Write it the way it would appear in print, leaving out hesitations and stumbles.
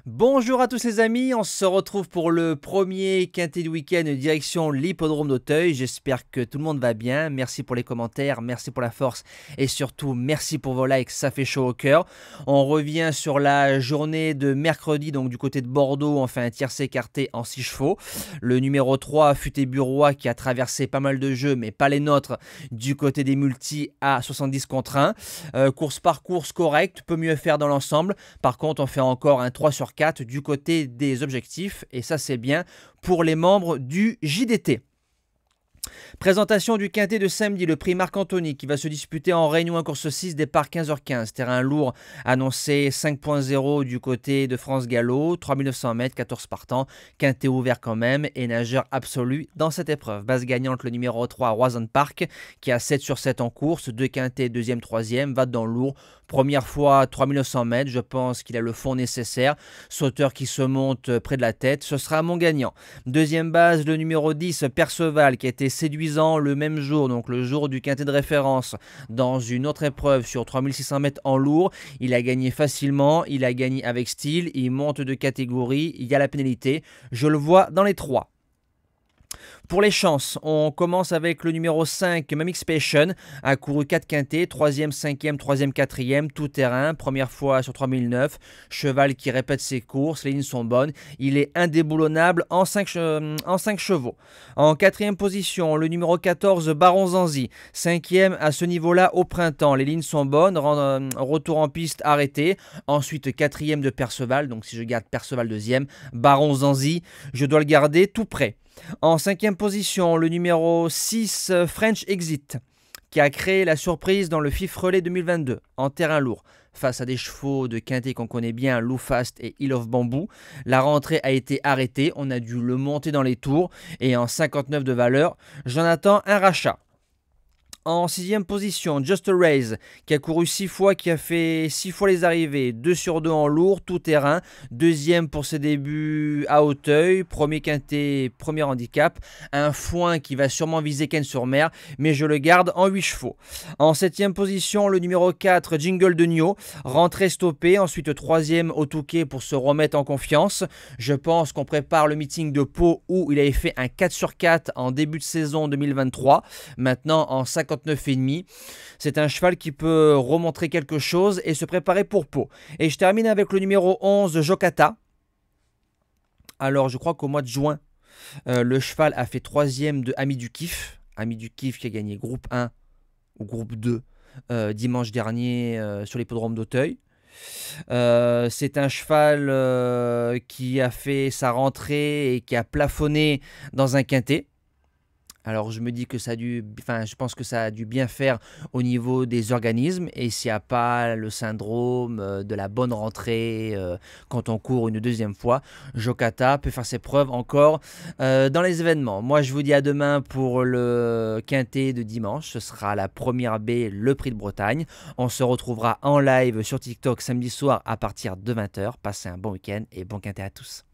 Bonjour à tous les amis, on se retrouve pour le premier quintet du week-end direction l'hippodrome d'Auteuil. J'espère que tout le monde va bien, merci pour les commentaires, merci pour la force et surtout merci pour vos likes, ça fait chaud au cœur. On revient sur la journée de mercredi, donc du côté de Bordeaux, on fait un tiercé écarté en 6 chevaux. Le numéro 3, Futé-Burois, qui a traversé pas mal de jeux, mais pas les nôtres, du côté des multis à 70 contre 1. Course par course correcte, peut mieux faire dans l'ensemble. Par contre, on fait encore un 3/4 du côté des objectifs et ça c'est bien pour les membres du JDT. Présentation du quintet de samedi, le prix Marc-Anthony qui va se disputer en Réunion 1 course 6, départ 15h15. Terrain lourd annoncé 5.0 du côté de France Gallo, 3900 mètres, 14 partants, quintet ouvert quand même et nageur absolu dans cette épreuve. Base gagnante le numéro 3 Roison Park qui a 7/7 en course, 2 quintets, 2e, 3e, va dans le lourd. Première fois 3900 mètres, je pense qu'il a le fond nécessaire. Sauteur qui se monte près de la tête, ce sera mon gagnant. Deuxième base, le numéro 10 Perceval qui a été séduisant le même jour, donc le jour du quintet de référence, dans une autre épreuve sur 3600 mètres en lourd. Il a gagné facilement, il a gagné avec style, il monte de catégorie, il y a la pénalité. Je le vois dans les 3. Pour les chances, on commence avec le numéro 5, Mamix Passion, a couru 4 quintets, 3e, 5e, 3e, 4e, tout terrain, première fois sur 3009, cheval qui répète ses courses, les lignes sont bonnes, il est indéboulonnable en 5 chevaux. En 4e position, le numéro 14, Baron Zanzi, 5e à ce niveau-là au printemps, les lignes sont bonnes, retour en piste arrêté, ensuite 4e de Perceval, donc si je garde Perceval 2e, Baron Zanzi, je dois le garder tout près. En 5e position, le numéro 6, French Exit, qui a créé la surprise dans le FIF Relais 2022, en terrain lourd. Face à des chevaux de quintet qu'on connaît bien, Lou Fast et Hill of Bamboo. La rentrée a été arrêtée, on a dû le monter dans les tours, et en 59 de valeur, j'en attends un rachat. En 6e position, Just a Raise, qui a couru 6 fois, qui a fait 6 fois les arrivées, 2 sur 2 en lourd, tout terrain, 2e pour ses débuts à Auteuil, premier quintet, premier handicap, un foin qui va sûrement viser Cannes-sur-Mer, mais je le garde en 8 chevaux. En 7e position, le numéro 4, Jingle de Nio, rentrée stoppée, ensuite 3e au Touquet pour se remettre en confiance. Je pense qu'on prépare le meeting de Pau où il avait fait un 4/4 en début de saison 2023, maintenant en 59,5. C'est un cheval qui peut remontrer quelque chose et se préparer pour Pau. Et je termine avec le numéro 11, Jokata. Alors, je crois qu'au mois de juin, le cheval a fait 3e de Ami du Kiff. Ami du Kiff qui a gagné groupe 1 ou groupe 2 dimanche dernier sur l'hippodrome d'Auteuil. C'est un cheval qui a fait sa rentrée et qui a plafonné dans un quintet. Alors je me dis que je pense que ça a dû bien faire au niveau des organismes et s'il n'y a pas le syndrome de la bonne rentrée quand on court une deuxième fois, Jokata peut faire ses preuves encore dans les événements. Moi je vous dis à demain pour le quintet de dimanche, ce sera la première baie, le prix de Bretagne. On se retrouvera en live sur TikTok samedi soir à partir de 20h. Passez un bon week-end et bon quintet à tous.